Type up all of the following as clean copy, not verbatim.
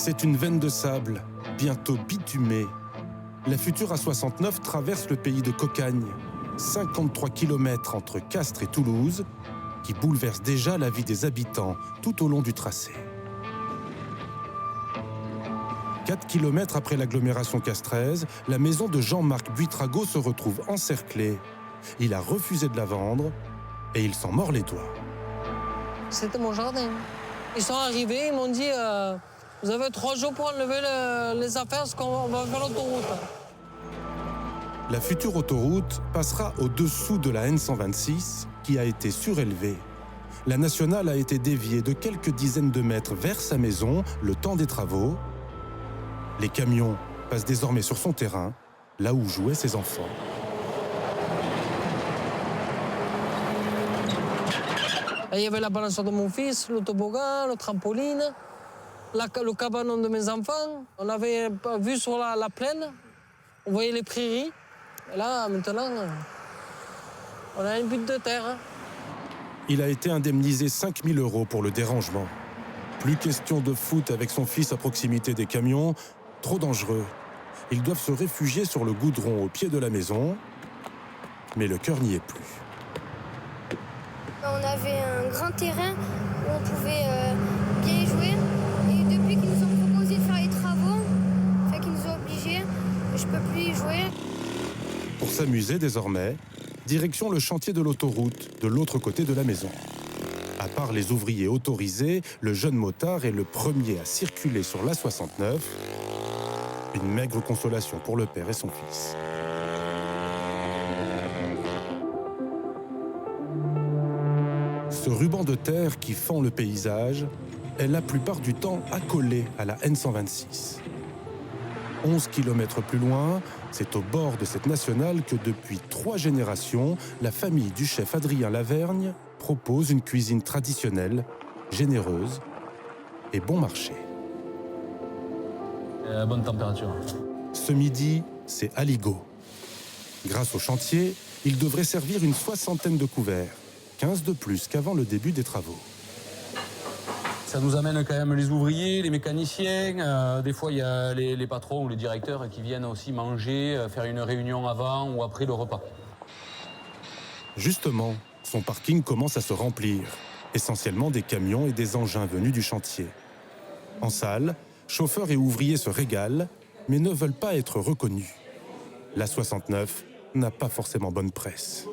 C'est une veine de sable, bientôt bitumée. La future A69 traverse le pays de Cocagne, 53 km entre Castres et Toulouse, qui bouleverse déjà la vie des habitants tout au long du tracé. 4 km après l'agglomération castraise, la maison de Jean-Marc Buitrago se retrouve encerclée. Il a refusé de la vendre et il s'en mord les doigts. C'était mon jardin. Ils sont arrivés, ils m'ont dit vous avez 3 jours pour enlever les affaires parce qu'on va faire l'autoroute. La future autoroute passera au-dessous de la N126 qui a été surélevée. La nationale a été déviée de quelques dizaines de mètres vers sa maison le temps des travaux. Les camions passent désormais sur son terrain, là où jouaient ses enfants. Et il y avait la balançoire de mon fils, le toboggan, le trampoline, le cabanon de mes enfants. On avait vu sur la plaine, on voyait les prairies. Et là, maintenant, on a une butte de terre. Il a été indemnisé 5 000 € pour le dérangement. Plus question de foot avec son fils à proximité des camions, trop dangereux. Ils doivent se réfugier sur le goudron au pied de la maison, mais le cœur n'y est plus. On avait un grand terrain où on pouvait bien y jouer. Et depuis qu'ils nous ont proposé de faire les travaux, enfin qu'ils nous ont obligés, je ne peux plus y jouer. Pour s'amuser désormais, direction le chantier de l'autoroute, de l'autre côté de la maison. À part les ouvriers autorisés, le jeune motard est le premier à circuler sur l'A69. Une maigre consolation pour le père et son fils. Ce ruban de terre qui fend le paysage est la plupart du temps accolé à la N126. 11 km plus loin, c'est au bord de cette nationale que depuis 3 générations, la famille du chef Adrien Lavergne propose une cuisine traditionnelle, généreuse et bon marché. À bonne température. Ce midi, c'est aligot. Grâce au chantier, il devrait servir une 60aine de couverts, 15 de plus qu'avant le début des travaux. Ça nous amène quand même les ouvriers, les mécaniciens. Des fois, il y a les patrons ou les directeurs qui viennent aussi manger, faire une réunion avant ou après le repas. Justement, son parking commence à se remplir, essentiellement des camions et des engins venus du chantier. En salle, chauffeurs et ouvriers se régalent, mais ne veulent pas être reconnus. La 69 n'a pas forcément bonne presse.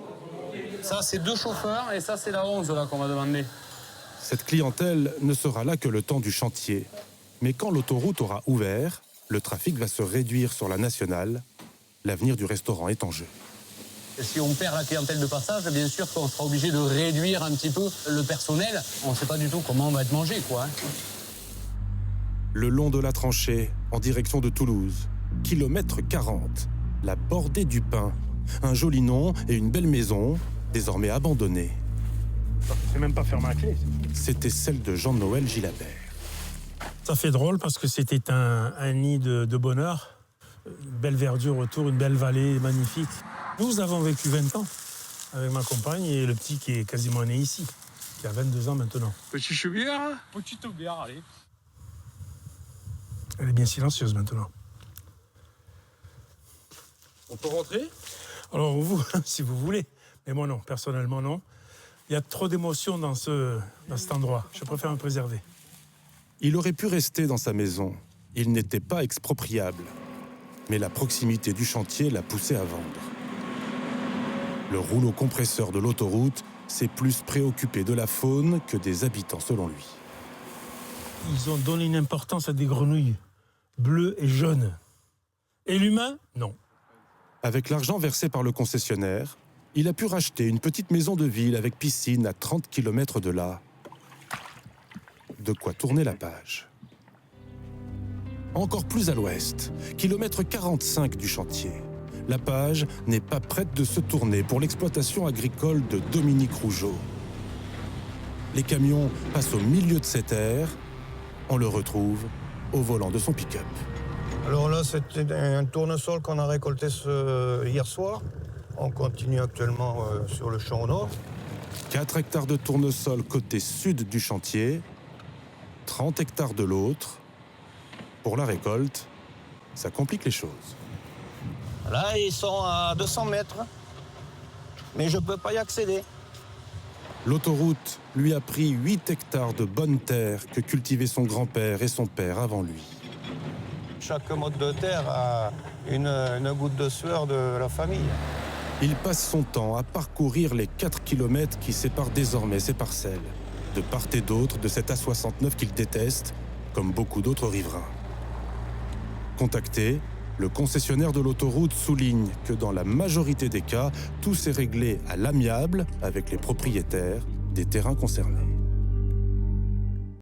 Ça, c'est 2 chauffeurs et ça, c'est la 11 là qu'on m'a demandé. Cette clientèle ne sera là que le temps du chantier. Mais quand l'autoroute aura ouvert, le trafic va se réduire sur la nationale. L'avenir du restaurant est en jeu. Et si on perd la clientèle de passage, bien sûr qu'on sera obligé de réduire un petit peu le personnel. On ne sait pas du tout comment on va être mangé, quoi. Le long de la tranchée, en direction de Toulouse, kilomètre 40, la Bordée du Pin. Un joli nom et une belle maison, désormais abandonnée. Je sais même pas faire ma clé. C'était celle de Jean-Noël Gilabert. Ça fait drôle parce que c'était un nid de bonheur. Une belle verdure autour, une belle vallée magnifique. Nous avons vécu 20 ans avec ma compagne et le petit qui est quasiment né ici, qui a 22 ans maintenant. Petit choubière, petite bière, allez. Elle est bien silencieuse maintenant. On peut rentrer? Alors vous, si vous voulez, mais moi non, personnellement non. Il y a trop d'émotions dans cet endroit. Je préfère me préserver. Il aurait pu rester dans sa maison. Il n'était pas expropriable. Mais la proximité du chantier l'a poussé à vendre. Le rouleau compresseur de l'autoroute s'est plus préoccupé de la faune que des habitants, selon lui. Ils ont donné une importance à des grenouilles bleues et jaunes. Et l'humain, non. Avec l'argent versé par le concessionnaire, il a pu racheter une petite maison de ville avec piscine à 30 km de là. De quoi tourner la page. Encore plus à l'ouest, kilomètre 45 du chantier. La page n'est pas prête de se tourner pour l'exploitation agricole de Dominique Rougeau. Les camions passent au milieu de ces terres. On le retrouve au volant de son pick-up. Alors là, c'était un tournesol qu'on a récolté hier soir. On continue actuellement sur le champ au nord. 4 hectares de tournesol côté sud du chantier, 30 hectares de l'autre. Pour la récolte, ça complique les choses. Là, ils sont à 200 mètres, mais je ne peux pas y accéder. L'autoroute lui a pris 8 hectares de bonne terre que cultivaient son grand-père et son père avant lui. Chaque mode de terre a une goutte de sueur de la famille. Il passe son temps à parcourir les 4 kilomètres qui séparent désormais ses parcelles, de part et d'autre de cette A69 qu'il déteste, comme beaucoup d'autres riverains. Contacté, le concessionnaire de l'autoroute souligne que dans la majorité des cas, tout s'est réglé à l'amiable avec les propriétaires des terrains concernés.